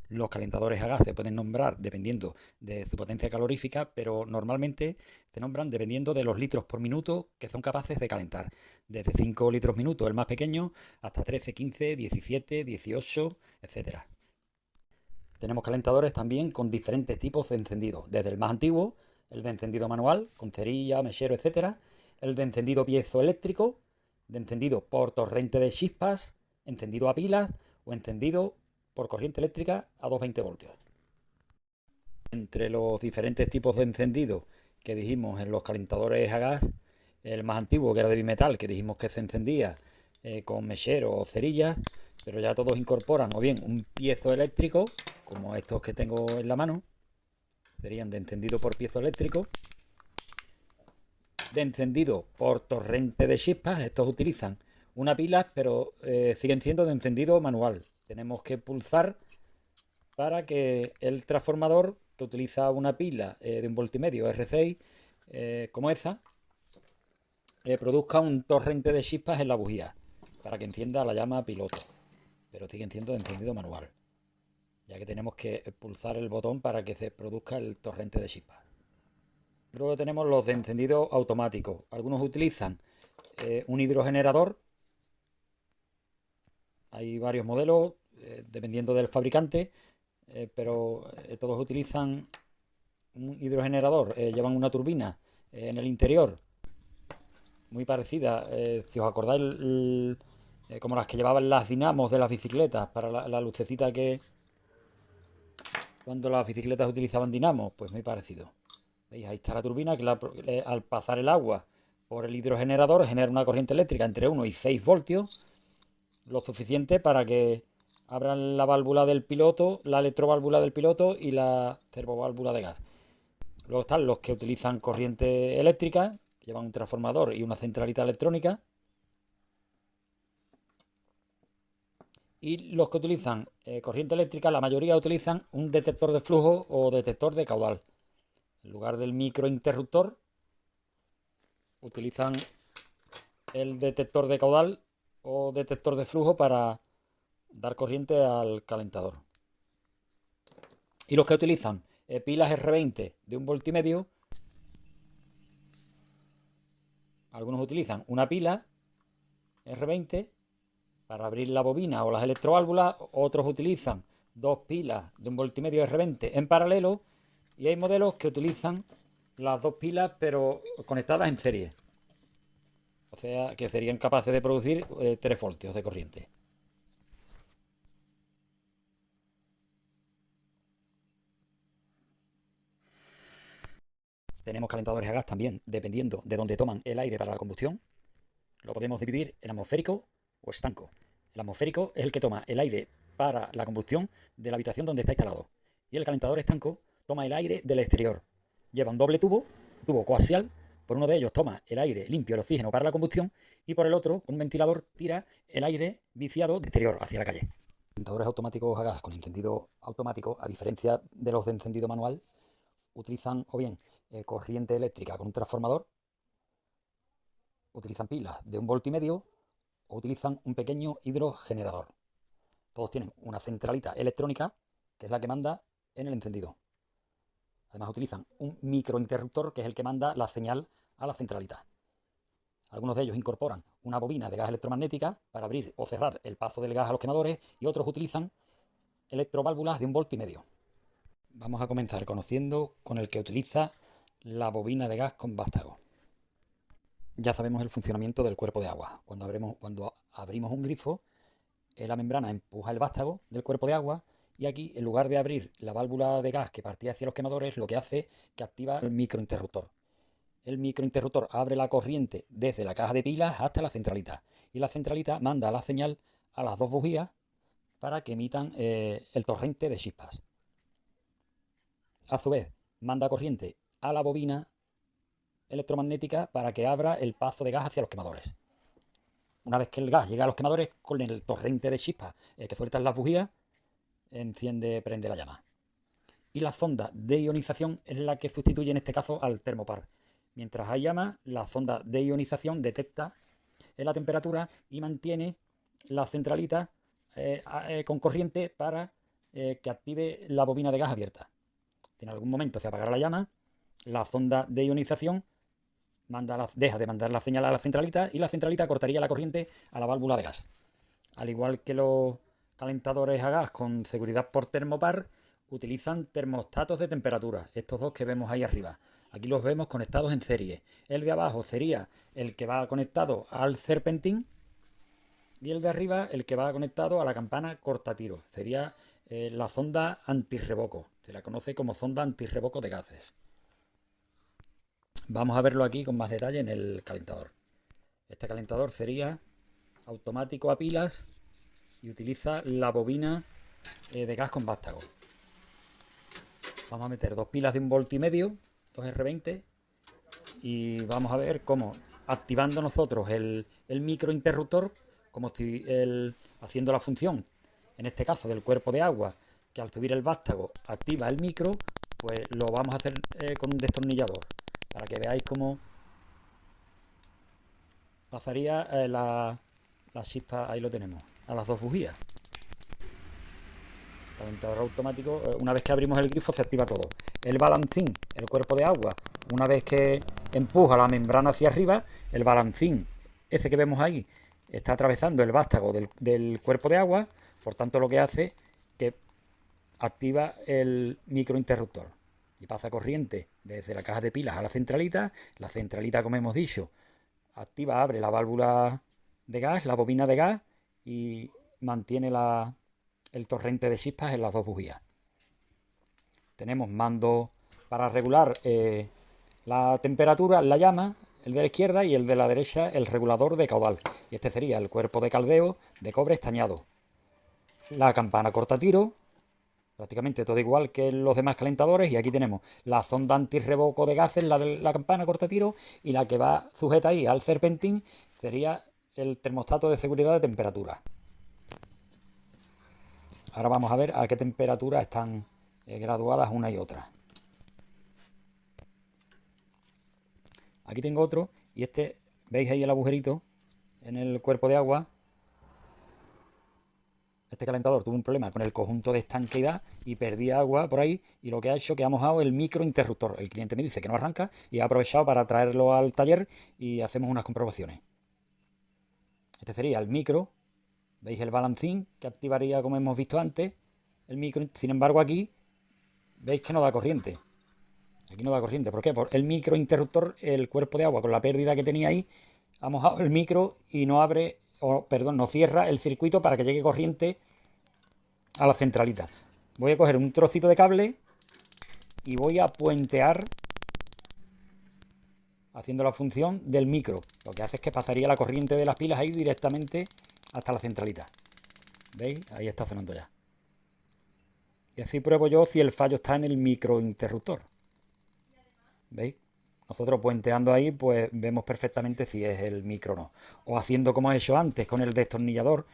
Los calentadores a gas se pueden nombrar dependiendo de su potencia calorífica, pero normalmente se nombran dependiendo de los litros por minuto que son capaces de calentar. Desde 5 litros minuto, el más pequeño, hasta 13, 15, 17, 18, etcétera. Tenemos calentadores también con diferentes tipos de encendido, desde el más antiguo, el de encendido manual, con cerilla, mechero, etcétera, el de encendido piezoeléctrico, de encendido por torrente de chispas, encendido a pilas o encendido por corriente eléctrica a 220 voltios. Entre los diferentes tipos de encendido que dijimos en los calentadores a gas, el más antiguo, que era de bimetal, que dijimos que se encendía con mechero o cerillas, pero ya todos incorporan o bien un piezoeléctrico, como estos que tengo en la mano, serían de encendido por piezoeléctrico, de encendido por torrente de chispas. Estos utilizan una pila, pero siguen siendo de encendido manual. Tenemos que pulsar para que el transformador, que utiliza una pila de un voltimedio R6 como esa, produzca un torrente de chispas en la bujía para que encienda la llama piloto, pero siguen siendo de encendido manual, ya que tenemos que pulsar el botón para que se produzca el torrente de chispas. Luego tenemos los de encendido automático. Algunos utilizan un hidrogenerador. Hay varios modelos dependiendo del fabricante, pero todos utilizan un hidrogenerador. Llevan una turbina en el interior muy parecida, si os acordáis, como las que llevaban las dinamos de las bicicletas para la lucecita que cuando las bicicletas utilizaban dinamos, pues muy parecido. ¿Veis? Ahí está la turbina que al pasar el agua por el hidrogenerador genera una corriente eléctrica entre 1 y 6 voltios, lo suficiente para que abran la válvula del piloto, la electroválvula del piloto y la servoválvula de gas. Luego están los que utilizan corriente eléctrica, que llevan un transformador y una centralita electrónica. Y los que utilizan corriente eléctrica, la mayoría utilizan un detector de flujo o detector de caudal. En lugar del microinterruptor, utilizan el detector de caudal o detector de flujo para dar corriente al calentador. Y los que utilizan pilas R20 de 1,5 V, algunos utilizan una pila R20 para abrir la bobina o las electroválvulas, otros utilizan dos pilas de 1,5 V R20 en paralelo, y hay modelos que utilizan las dos pilas pero conectadas en serie, o sea que serían capaces de producir 3 voltios de corriente. Tenemos calentadores a gas también, dependiendo de dónde toman el aire para la combustión. Lo podemos dividir en atmosférico o estanco. El atmosférico es el que toma el aire para la combustión de la habitación donde está instalado. Y el calentador estanco toma el aire del exterior. Lleva un doble tubo coaxial. Por uno de ellos toma el aire limpio, el oxígeno para la combustión, y por el otro, con un ventilador, tira el aire viciado de exterior hacia la calle. Calentadores automáticos a gas con encendido automático, a diferencia de los de encendido manual, utilizan o bien corriente eléctrica con un transformador, utilizan pilas de 1,5 V o utilizan un pequeño hidrogenerador. Todos tienen una centralita electrónica que es la que manda en el encendido. Además utilizan un microinterruptor que es el que manda la señal a la centralita. Algunos de ellos incorporan una bobina de gas electromagnética para abrir o cerrar el paso del gas a los quemadores, y otros utilizan electroválvulas de 1,5 V. Vamos a comenzar conociendo con el que utiliza la bobina de gas con vástago. Ya sabemos el funcionamiento del cuerpo de agua. Cuando abrimos un grifo, la membrana empuja el vástago del cuerpo de agua, y aquí, en lugar de abrir la válvula de gas que partía hacia los quemadores, lo que hace es que activa el microinterruptor. El microinterruptor abre la corriente desde la caja de pilas hasta la centralita, y la centralita manda la señal a las dos bujías para que emitan el torrente de chispas. A su vez, manda corriente a la bobina electromagnética para que abra el paso de gas hacia los quemadores. Una vez que el gas llega a los quemadores, con el torrente de chispas que sueltan las bujías, prende la llama. Y la sonda de ionización es la que sustituye en este caso al termopar. Mientras hay llama, la sonda de ionización detecta la temperatura y mantiene la centralita con corriente para que active la bobina de gas abierta. Si en algún momento se apagará la llama, la sonda de ionización deja de mandar la señal a la centralita y la centralita cortaría la corriente a la válvula de gas. Al igual que los calentadores a gas con seguridad por termopar, utilizan termostatos de temperatura, estos dos que vemos ahí arriba. Aquí los vemos conectados en serie. El de abajo sería el que va conectado al serpentín y el de arriba el que va conectado a la campana cortatiro. Sería la sonda antirrevoco. Se la conoce como sonda antirrevoco de gases. Vamos a verlo aquí con más detalle en el calentador. Este calentador sería automático a pilas y utiliza la bobina de gas con vástago. Vamos a meter dos pilas de 1,5 volts, dos R20, y vamos a ver cómo, activando nosotros el microinterruptor, como si haciendo la función, en este caso del cuerpo de agua, que al subir el vástago activa el micro, pues lo vamos a hacer con un destornillador, para que veáis cómo pasaría la chispa, ahí lo tenemos, a las dos bujías. Calentador automático, una vez que abrimos el grifo se activa todo. El balancín, el cuerpo de agua, una vez que empuja la membrana hacia arriba, el balancín, ese que vemos ahí, está atravesando el vástago del cuerpo de agua, por tanto lo que hace que activa el microinterruptor y pasa corriente desde la caja de pilas a la centralita, como hemos dicho, abre la válvula de gas, la bobina de gas, y mantiene el torrente de chispas en las dos bujías. Tenemos mando para regular la temperatura, la llama, el de la izquierda, y el de la derecha el regulador de caudal. Y este sería el cuerpo de caldeo de cobre estañado. La campana cortatiro, prácticamente todo igual que los demás calentadores, y aquí tenemos la sonda antirrevoco de gases, la de la campana cortatiro, y la que va sujeta ahí al serpentín sería el termostato de seguridad de temperatura. Ahora vamos a ver a qué temperatura están graduadas una y otra. Aquí tengo otro, y este, veis ahí el agujerito en el cuerpo de agua. Este calentador tuvo un problema con el conjunto de estanqueidad y perdí agua por ahí, y lo que ha hecho que ha mojado el microinterruptor. El cliente me dice que no arranca y ha aprovechado para traerlo al taller y hacemos unas comprobaciones. Este sería el micro. Veis el balancín que activaría, como hemos visto antes, el micro. Sin embargo, aquí veis que no da corriente. Aquí no da corriente. ¿Por qué? Por el microinterruptor, el cuerpo de agua, con la pérdida que tenía ahí, ha mojado el micro y no abre, no cierra el circuito para que llegue corriente a la centralita. Voy a coger un trocito de cable y voy a puentear haciendo la función del micro. Lo que hace es que pasaría la corriente de las pilas ahí directamente hasta la centralita. ¿Veis? Ahí está sonando ya. Y así pruebo yo si el fallo está en el microinterruptor. ¿Veis? Nosotros puenteando ahí, pues vemos perfectamente si es el micro o no. O haciendo como he hecho antes con el destornillador,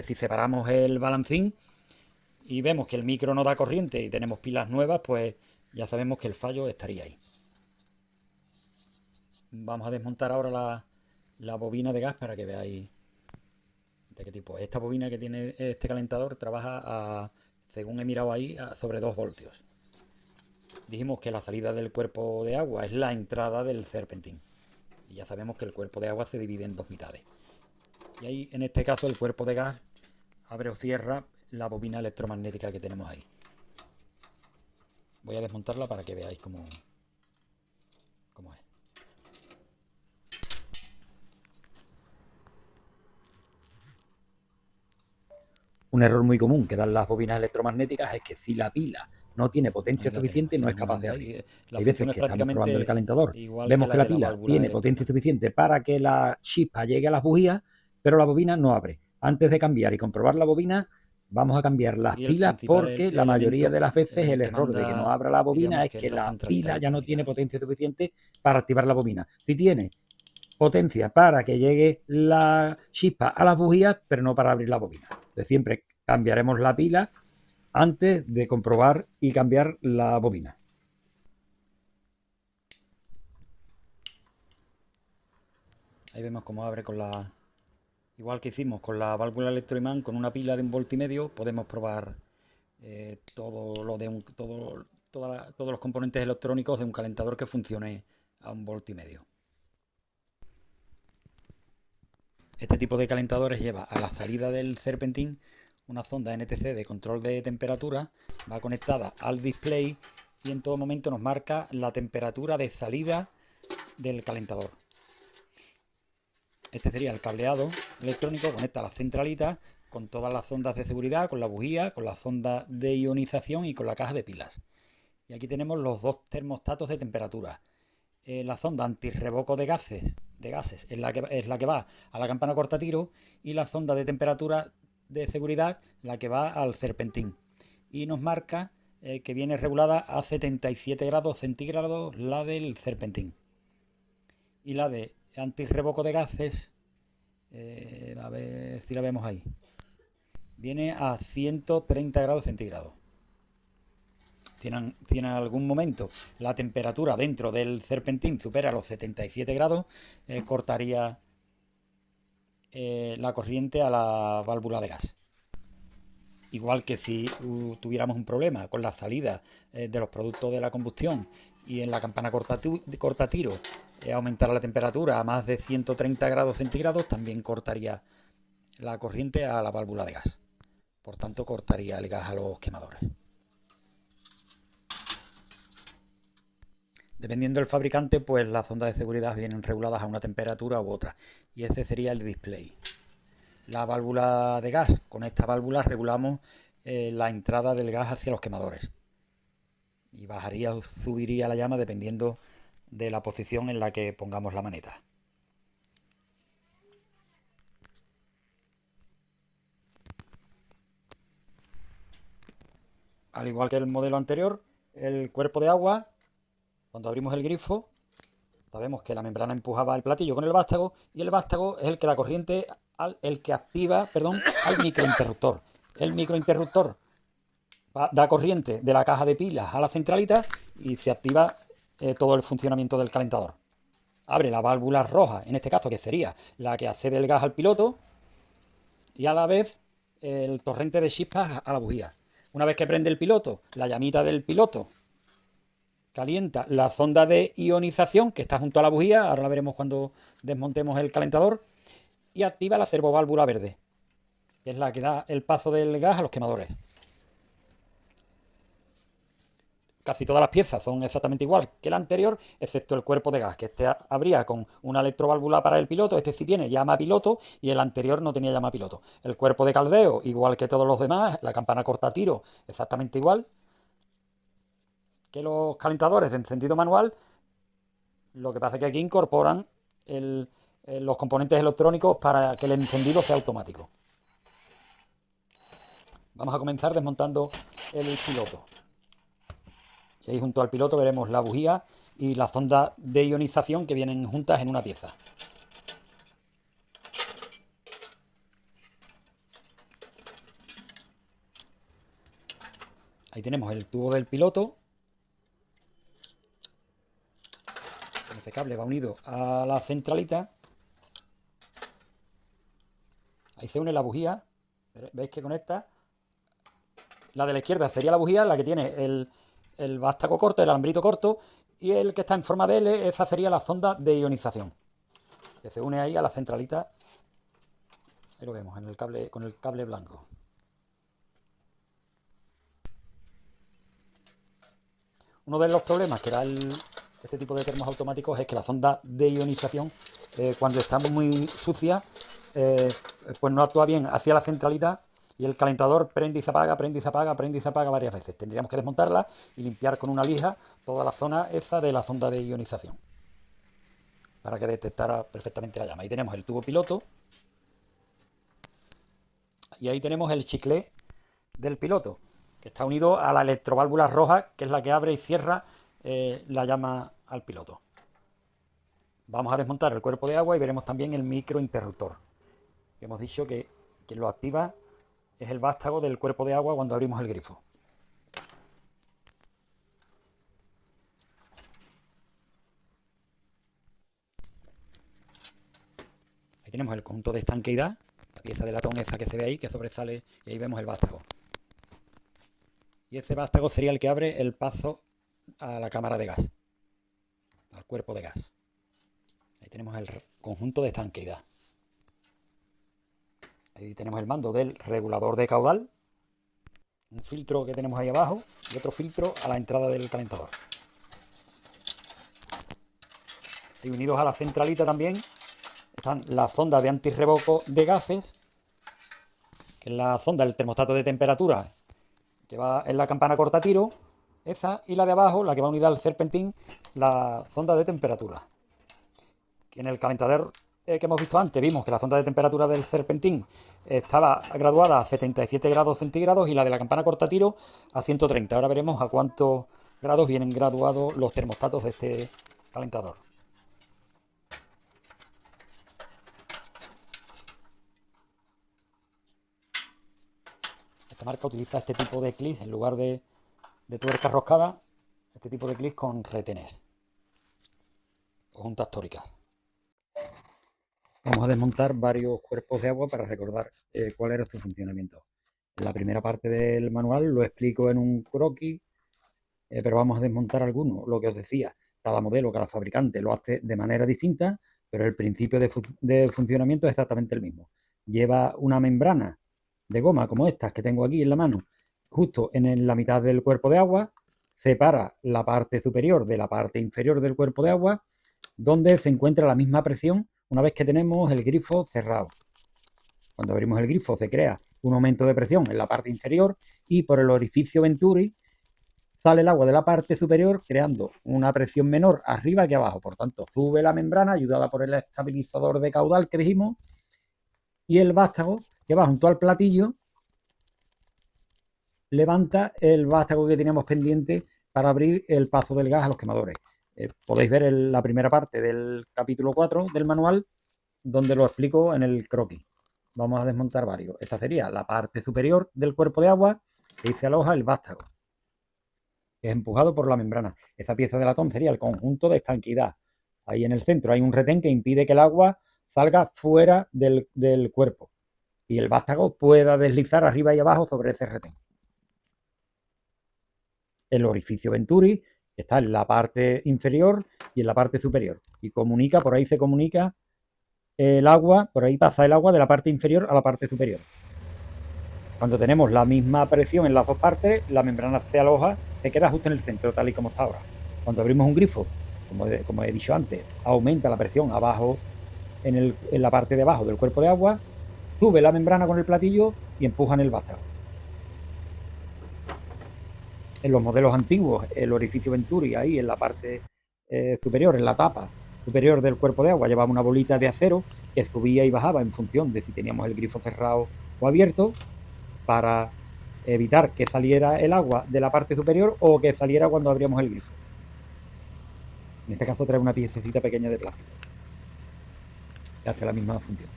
si separamos el balancín y vemos que el micro no da corriente y tenemos pilas nuevas, pues ya sabemos que el fallo estaría ahí. Vamos a desmontar ahora la bobina de gas para que veáis de qué tipo. Esta bobina que tiene este calentador trabaja según he mirado ahí, sobre 2 voltios. Dijimos que la salida del cuerpo de agua es la entrada del serpentín. Y ya sabemos que el cuerpo de agua se divide en dos mitades. Y ahí, en este caso, el cuerpo de gas abre o cierra la bobina electromagnética que tenemos ahí. Voy a desmontarla para que veáis cómo es. Un error muy común que dan las bobinas electromagnéticas es que si la pila no tiene potencia suficiente, no es capaz de abrir. Hay veces que estamos probando el calentador, vemos que la pila tiene potencia suficiente para que la chispa llegue a las bujías, pero la bobina no abre. Antes de cambiar y comprobar la bobina, vamos a cambiar las pilas, porque la mayoría de las veces el error de que no abra la bobina es que la pila ya no tiene potencia suficiente para activar la bobina. Si tiene potencia para que llegue la chispa a las bujías, pero no para abrir la bobina. Entonces, siempre cambiaremos la pila antes de comprobar y cambiar la bobina. Ahí vemos cómo abre con la... Igual que hicimos con la válvula electroimán, con una pila de 1,5 volts, podemos probar todos los componentes electrónicos de un calentador que funcione a 1,5 volts. Este tipo de calentadores lleva a la salida del serpentín una sonda NTC de control de temperatura, va conectada al display y en todo momento nos marca la temperatura de salida del calentador. Este sería el cableado electrónico, conecta la centralita con todas las sondas de seguridad, con la bujía, con la sonda de ionización y con la caja de pilas. Y aquí tenemos los dos termostatos de temperatura. La sonda antirrevoco de gases es la que va a la campana cortatiro, y la sonda de temperatura de seguridad la que va al serpentín. Y nos marca que viene regulada a 77 grados centígrados la del serpentín. Y la de antirrevoco de gases, a ver si la vemos ahí, viene a 130 grados centígrados. Tienen algún momento la temperatura dentro del serpentín supera los 77 grados, cortaría la corriente a la válvula de gas. Igual que si tuviéramos un problema con la salida de los productos de la combustión y en la campana cortatiro aumentara la temperatura a más de 130 grados centígrados, también cortaría la corriente a la válvula de gas. Por tanto, cortaría el gas a los quemadores. Dependiendo del fabricante, pues las sondas de seguridad vienen reguladas a una temperatura u otra. Y ese sería el display. La válvula de gas. Con esta válvula regulamos la entrada del gas hacia los quemadores. Y bajaría o subiría la llama dependiendo de la posición en la que pongamos la maneta. Al igual que el modelo anterior, el cuerpo de agua, cuando abrimos el grifo, sabemos que la membrana empujaba el platillo con el vástago, y el vástago es el que da corriente el que activa al microinterruptor. El microinterruptor da corriente de la caja de pilas a la centralita y se activa todo el funcionamiento del calentador. Abre la válvula roja, en este caso, que sería la que accede el gas al piloto, y a la vez el torrente de chispas a la bujía. Una vez que prende el piloto, la llamita del piloto calienta la sonda de ionización que está junto a la bujía, ahora la veremos cuando desmontemos el calentador, y activa la servoválvula verde, que es la que da el paso del gas a los quemadores. Casi todas las piezas son exactamente igual que la anterior, excepto el cuerpo de gas, que este abría con una electroválvula para el piloto. Este sí tiene llama piloto y el anterior no tenía llama piloto. El cuerpo de caldeo, igual que todos los demás. La campana cortatiro, exactamente igual que los calentadores de encendido manual. Lo que pasa es que aquí incorporan los componentes electrónicos para que el encendido sea automático. Vamos a comenzar desmontando el piloto. Y ahí junto al piloto veremos la bujía y la sonda de ionización que vienen juntas en una pieza. Ahí tenemos el tubo del piloto. Este cable va unido a la centralita. Ahí se une la bujía. ¿Veis que conecta? La de la izquierda sería la bujía, la que tiene el vástago corto, el alambrito corto, y el que está en forma de L, esa sería la sonda de ionización, que se une ahí a la centralita. Ahí lo vemos en el cable, con el cable blanco. Uno de los problemas que da este tipo de termos automáticos es que la sonda de ionización, cuando está muy sucia, pues no actúa bien hacia la centralita, y el calentador prende y se apaga, prende y se apaga, prende y se apaga varias veces. Tendríamos que desmontarla y limpiar con una lija toda la zona esa de la sonda de ionización para que detectara perfectamente la llama. Ahí tenemos el tubo piloto y ahí tenemos el chicle del piloto, que está unido a la electroválvula roja, que es la que abre y cierra la llama al piloto. Vamos a desmontar el cuerpo de agua y veremos también el microinterruptor. Hemos dicho que quien lo activa es el vástago del cuerpo de agua cuando abrimos el grifo. Ahí tenemos el conjunto de estanqueidad, la pieza de latón esa que se ve ahí, que sobresale, y ahí vemos el vástago. Y ese vástago sería el que abre el paso a la cámara de gas, al cuerpo de gas. Ahí tenemos el conjunto de estanqueidad. Ahí tenemos el mando del regulador de caudal, un filtro que tenemos ahí abajo y otro filtro a la entrada del calentador. Y unidos a la centralita también están las sondas de antirrevoco de gases, que es la sonda del termostato de temperatura que va en la campana cortatiro, esa, y la de abajo, la que va unida al serpentín, la sonda de temperatura. Que en el calentador que hemos visto antes vimos que la sonda de temperatura del serpentín estaba graduada a 77 grados centígrados y la de la campana cortatiro a 130. Ahora veremos a cuántos grados vienen graduados los termostatos de este calentador. Esta marca utiliza este tipo de clics en lugar de tuerca roscada, este tipo de clics con retenes o juntas tóricas. Vamos a desmontar varios cuerpos de agua para recordar cuál era su funcionamiento. En la primera parte del manual lo explico en un croquis, pero vamos a desmontar algunos. Lo que os decía, cada modelo, cada fabricante lo hace de manera distinta, pero el principio de funcionamiento es exactamente el mismo. Lleva una membrana de goma como estas que tengo aquí en la mano, justo en la mitad del cuerpo de agua, separa la parte superior de la parte inferior del cuerpo de agua, donde se encuentra la misma presión una vez que tenemos el grifo cerrado. Cuando abrimos el grifo se crea un aumento de presión en la parte inferior y por el orificio Venturi sale el agua de la parte superior creando una presión menor arriba que abajo. Por tanto, sube la membrana ayudada por el estabilizador de caudal que dijimos y el vástago que va junto al platillo levanta el vástago que teníamos pendiente para abrir el paso del gas a los quemadores. Podéis ver la primera parte del capítulo 4 del manual donde lo explico en el croquis. Vamos a desmontar varios. Esta sería la parte superior del cuerpo de agua que se aloja el vástago, que es empujado por la membrana. Esta pieza de latón sería el conjunto de estanquidad. Ahí en el centro hay un retén que impide que el agua salga fuera del cuerpo y el vástago pueda deslizar arriba y abajo sobre ese retén. El orificio Venturi está en la parte inferior y en la parte superior y comunica, por ahí se comunica el agua, por ahí pasa el agua de la parte inferior a la parte superior. Cuando tenemos la misma presión en las dos partes, la membrana se aloja, se queda justo en el centro, tal y como está ahora. Cuando abrimos un grifo, como he dicho antes, aumenta la presión abajo, en la parte de abajo del cuerpo de agua, sube la membrana con el platillo y empuja en el vástago. En los modelos antiguos, el orificio Venturi, ahí en la parte superior, en la tapa superior del cuerpo de agua, llevaba una bolita de acero que subía y bajaba en función de si teníamos el grifo cerrado o abierto, para evitar que saliera el agua de la parte superior o que saliera cuando abríamos el grifo. En este caso trae una piececita pequeña de plástico que hace la misma función.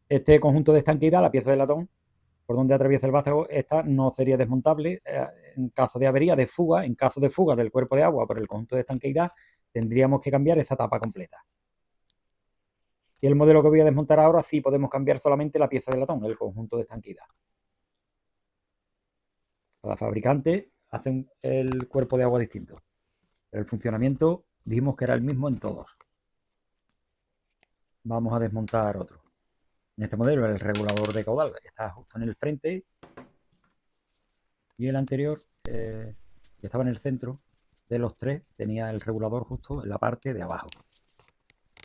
Este conjunto de estanquidad, la pieza de latón, por donde atraviesa el vástago, esta no sería desmontable en caso de avería, de fuga. En caso de fuga del cuerpo de agua por el conjunto de estanquidad, tendríamos que cambiar esa tapa completa. Y el modelo que voy a desmontar ahora sí podemos cambiar solamente la pieza de latón, el conjunto de estanquidad. Cada fabricante hace el cuerpo de agua distinto, pero el funcionamiento dijimos que era el mismo en todos. Vamos a desmontar otro. En este modelo el regulador de caudal está justo en el frente y el anterior, que estaba en el centro de los tres, tenía el regulador justo en la parte de abajo.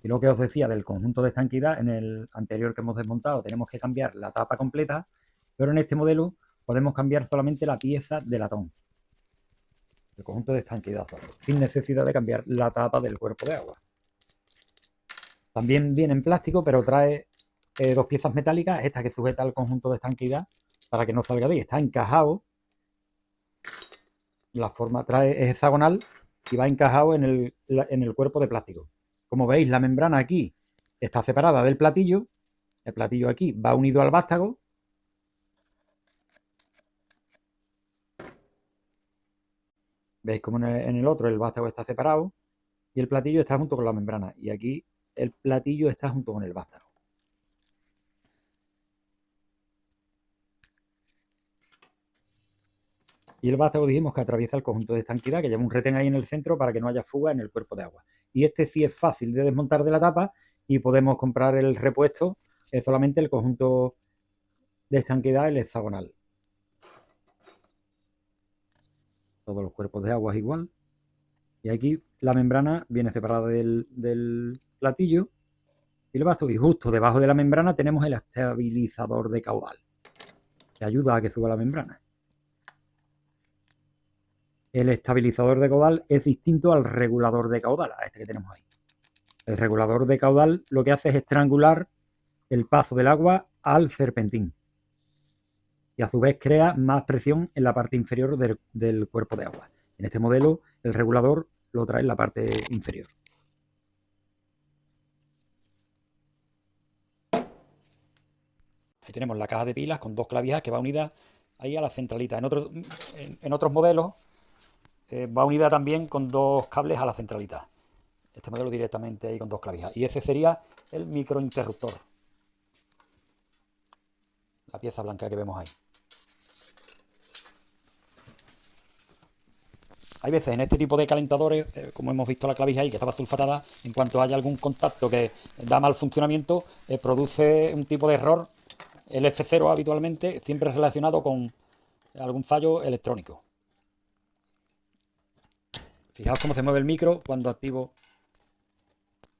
Y lo que os decía del conjunto de estanquidad, en el anterior que hemos desmontado tenemos que cambiar la tapa completa, pero en este modelo podemos cambiar solamente la pieza de latón, el conjunto de estanquidad, sin necesidad de cambiar la tapa del cuerpo de agua. También viene en plástico, pero trae dos piezas metálicas, esta que sujeta al conjunto de estanquidad para que no salga bien. Está encajado, la forma trae es hexagonal y va encajado en el cuerpo de plástico. Como veis, la membrana aquí está separada del platillo, el platillo aquí va unido al vástago. Veis como en el otro el vástago está separado y el platillo está junto con la membrana. Y aquí el platillo está junto con el vástago. Y el vástago dijimos que atraviesa el conjunto de estanquidad, que lleva un retén ahí en el centro para que no haya fuga en el cuerpo de agua. Y este sí es fácil de desmontar de la tapa y podemos comprar el repuesto, solamente el conjunto de estanquidad, el hexagonal. Todos los cuerpos de agua es igual. Y aquí la membrana viene separada del platillo y el vástago. Y justo debajo de la membrana tenemos el estabilizador de caudal, que ayuda a que suba la membrana. El estabilizador de caudal es distinto al regulador de caudal, a este que tenemos ahí. El regulador de caudal lo que hace es estrangular el paso del agua al serpentín y a su vez crea más presión en la parte inferior del cuerpo de agua. En este modelo el regulador lo trae en la parte inferior. Ahí tenemos la caja de pilas con dos clavijas que va unida ahí a la centralita. En otros modelos va unida también con dos cables a la centralita. Este modelo directamente ahí con dos clavijas. Y ese sería el microinterruptor. La pieza blanca que vemos ahí. Hay veces en este tipo de calentadores, como hemos visto la clavija ahí que estaba sulfatada, en cuanto haya algún contacto que da mal funcionamiento, produce un tipo de error. El F0 habitualmente siempre relacionado con algún fallo electrónico. Fijaos cómo se mueve el micro cuando activo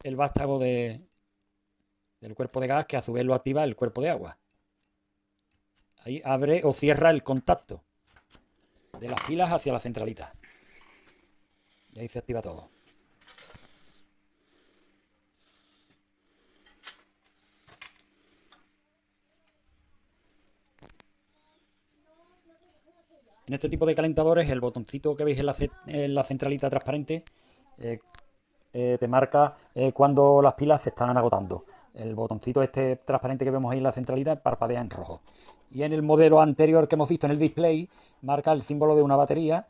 el vástago del cuerpo de gas, que a su vez lo activa el cuerpo de agua. Ahí abre o cierra el contacto de las pilas hacia la centralita. Y ahí se activa todo. En este tipo de calentadores, el botoncito que veis en la centralita transparente te marca cuando las pilas se están agotando. El botoncito este transparente que vemos ahí en la centralita parpadea en rojo. Y en el modelo anterior que hemos visto en el display, marca el símbolo de una batería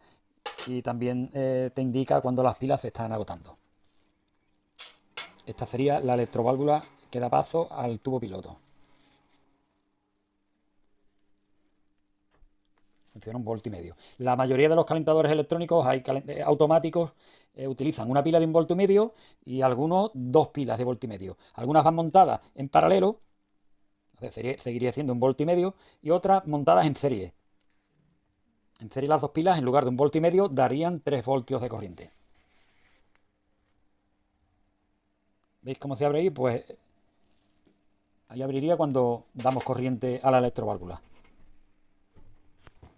y también te indica cuando las pilas se están agotando. Esta sería la electroválvula que da paso al tubo piloto. Funciona 1,5 volts. La mayoría de los calentadores electrónicos automáticos utilizan una pila de 1,5 volts y algunos dos pilas de 1,5 volts. Algunas van montadas en paralelo, seguiría siendo 1,5 volts, y otras montadas en serie. En serie las dos pilas, en lugar de 1,5 volts, darían 3 voltios de corriente. ¿Veis cómo se abre ahí? Pues ahí abriría cuando damos corriente a la electroválvula.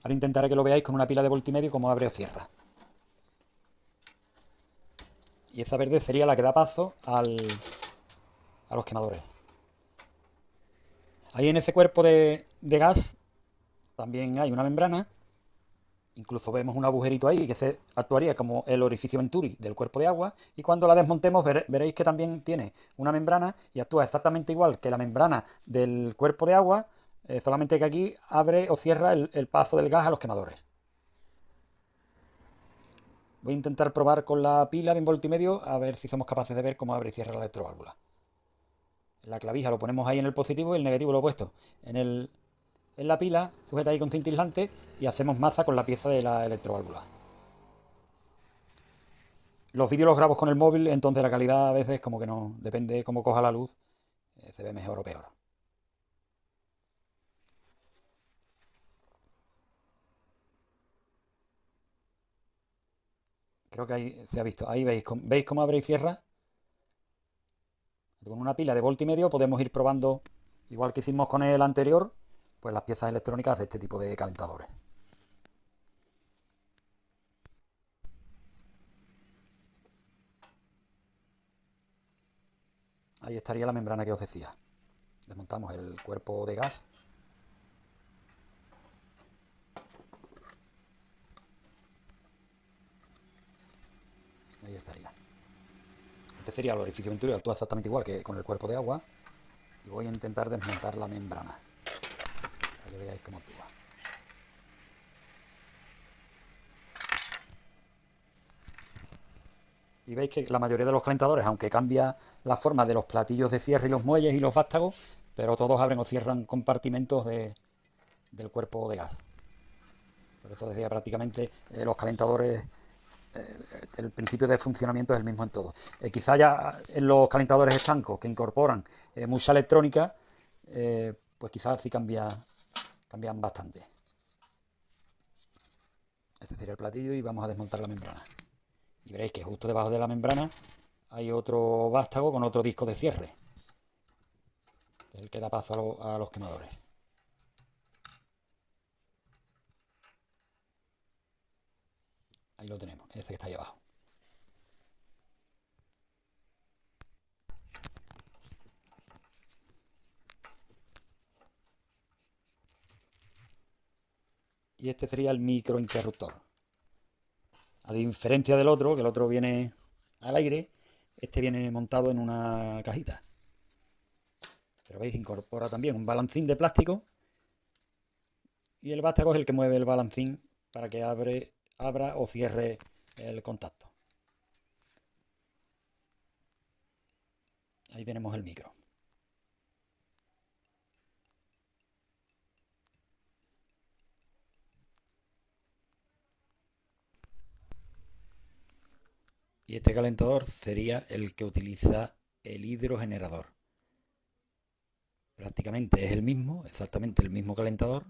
Ahora intentaré que lo veáis con una pila de 1,5 volts cómo abre o cierra. Y esa verde sería la que da paso a los quemadores. Ahí en ese cuerpo de gas también hay una membrana. Incluso vemos un agujerito ahí que se actuaría como el orificio Venturi del cuerpo de agua. Y cuando la desmontemos veréis que también tiene una membrana y actúa exactamente igual que la membrana del cuerpo de agua, solamente que aquí abre o cierra el paso del gas a los quemadores. Voy a intentar probar con la pila de 1,5 volts a ver si somos capaces de ver cómo abre y cierra la electroválvula. La clavija lo ponemos ahí en el positivo y el negativo lo he puesto en la pila, sujeta ahí con cinta aislante, y hacemos maza con la pieza de la electroválvula. Los vídeos los grabo con el móvil, entonces la calidad a veces como que no, depende de cómo coja la luz, se ve mejor o peor. Creo que ahí se ha visto. Ahí veis cómo abre y cierra. Con una pila de 1,5 volts podemos ir probando, igual que hicimos con el anterior, pues las piezas electrónicas de este tipo de calentadores. Ahí estaría la membrana que os decía. Desmontamos el cuerpo de gas. Ahí estaría. Este sería el orificio Venturi, actúa exactamente igual que con el cuerpo de agua. Y voy a intentar desmontar la membrana para que veáis cómo actúa. Y veis que la mayoría de los calentadores, aunque cambia la forma de los platillos de cierre y los muelles y los vástagos, pero todos abren o cierran compartimentos del cuerpo de gas. Por eso decía, prácticamente los calentadores, el principio de funcionamiento es el mismo en todos. Quizá ya en los calentadores estancos que incorporan mucha electrónica, pues quizás sí cambian bastante. Este sería el platillo y vamos a desmontar la membrana. Y veréis que justo debajo de la membrana hay otro vástago con otro disco de cierre, que es el que da paso a los quemadores. Ahí lo tenemos, este que está ahí abajo. Y este sería el microinterruptor. A diferencia del otro, que el otro viene al aire, este viene montado en una cajita. Pero veis, incorpora también un balancín de plástico. Y el vástago es el que mueve el balancín para que abra o cierre el contacto. Ahí tenemos el micro. Y este calentador sería el que utiliza el hidrogenerador. Prácticamente es el mismo, exactamente el mismo calentador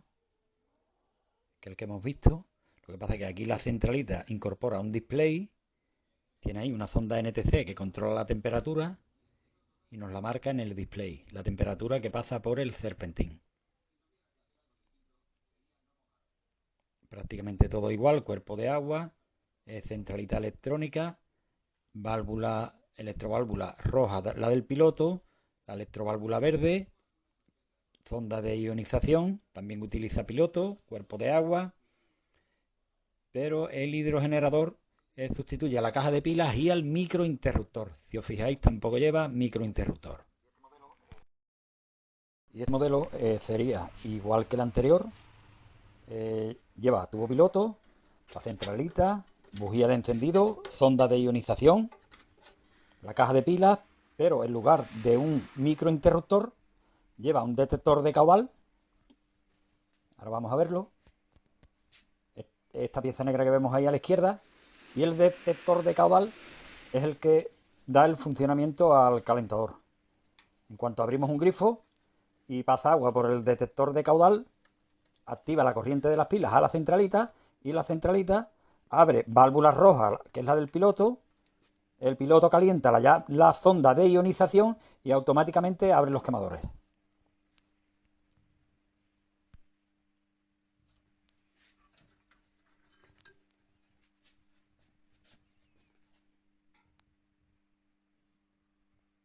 que el que hemos visto. Lo que pasa es que aquí la centralita incorpora un display, tiene ahí una sonda NTC que controla la temperatura y nos la marca en el display, la temperatura que pasa por el serpentín. Prácticamente todo igual, cuerpo de agua, centralita electrónica, válvula, electroválvula roja, la del piloto, la electroválvula verde, sonda de ionización, también utiliza piloto, cuerpo de agua, pero el hidrogenerador sustituye a la caja de pilas y al microinterruptor. Si os fijáis, tampoco lleva microinterruptor. Y este modelo sería igual que el anterior. Lleva tubo piloto, la centralita, bujía de encendido, sonda de ionización, la caja de pilas, pero en lugar de un microinterruptor lleva un detector de caudal. Ahora vamos a verlo. Esta pieza negra que vemos ahí a la izquierda, y el detector de caudal es el que da el funcionamiento al calentador. En cuanto abrimos un grifo y pasa agua por el detector de caudal, activa la corriente de las pilas a la centralita y la centralita abre válvulas rojas, que es la del piloto. El piloto calienta la sonda de ionización y automáticamente abre los quemadores. El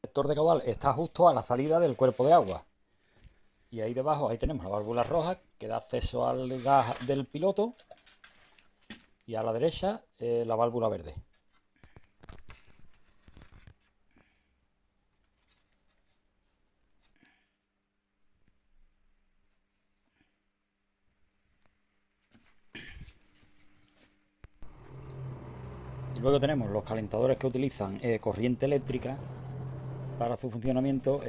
detector de caudal está justo a la salida del cuerpo de agua. Y ahí debajo, ahí tenemos la válvula roja que da acceso al gas del piloto. Y a la derecha, la válvula verde. Y luego tenemos los calentadores que utilizan corriente eléctrica para su funcionamiento.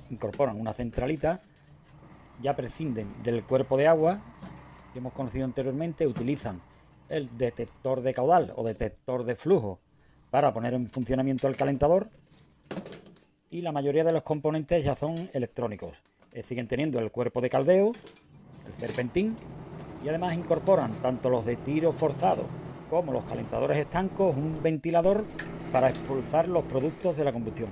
Incorporan una centralita, ya prescinden del cuerpo de agua que hemos conocido anteriormente, utilizan el detector de caudal o detector de flujo para poner en funcionamiento el calentador, y la mayoría de los componentes ya son electrónicos. Siguen teniendo el cuerpo de caldeo, el serpentín, y además incorporan tanto los de tiro forzado como los calentadores estancos, un ventilador para expulsar los productos de la combustión.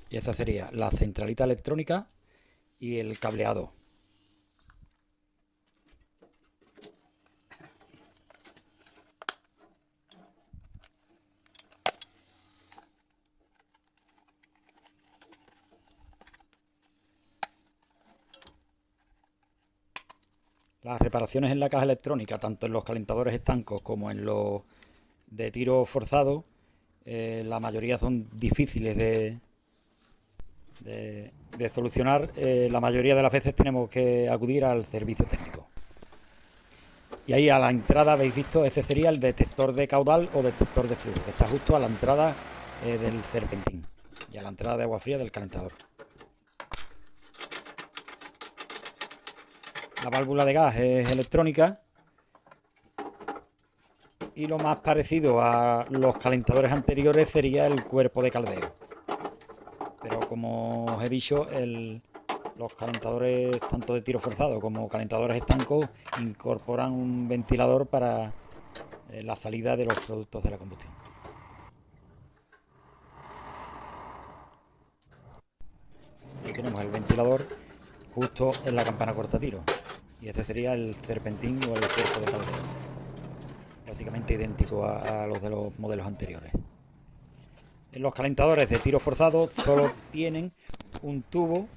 Y esta sería la centralita electrónica y el cableado. Las reparaciones en la caja electrónica, tanto en los calentadores estancos como en los de tiro forzado, la mayoría son difíciles de solucionar. La mayoría de las veces tenemos que acudir al servicio técnico. Y ahí a la entrada habéis visto, ese sería el detector de caudal o detector de flujo, que está justo a la entrada del serpentín y a la entrada de agua fría del calentador. La válvula de gas es electrónica y lo más parecido a los calentadores anteriores sería el cuerpo de caldero. Pero como os he dicho, los calentadores tanto de tiro forzado como calentadores estancos incorporan un ventilador para la salida de los productos de la combustión. Aquí tenemos el ventilador justo en la campana cortatiro y este sería el serpentín o el cuerpo de caldero, prácticamente idéntico a los de los modelos anteriores. En los calentadores de tiro forzado solo tienen un tubo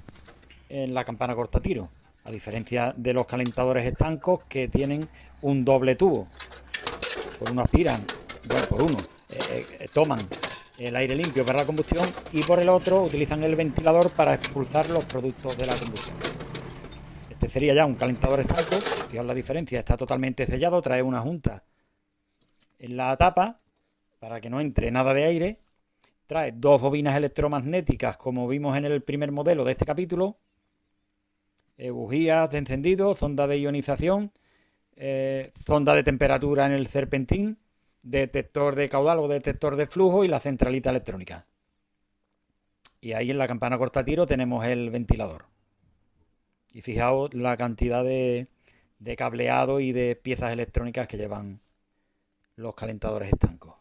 en la campana cortatiro, a diferencia de los calentadores estancos que tienen un doble tubo. Por uno aspiran, bueno, por uno toman el aire limpio para la combustión y por el otro utilizan el ventilador para expulsar los productos de la combustión. Este sería ya un calentador estanco. Fijaos la diferencia, está totalmente sellado, trae una junta en la tapa para que no entre nada de aire. Trae dos bobinas electromagnéticas como vimos en el primer modelo de este capítulo, bujías de encendido, sonda de ionización, sonda de temperatura en el serpentín, detector de caudal o detector de flujo y la centralita electrónica. Y ahí en la campana cortatiro tenemos el ventilador. Y fijaos la cantidad de cableado y de piezas electrónicas que llevan los calentadores estancos.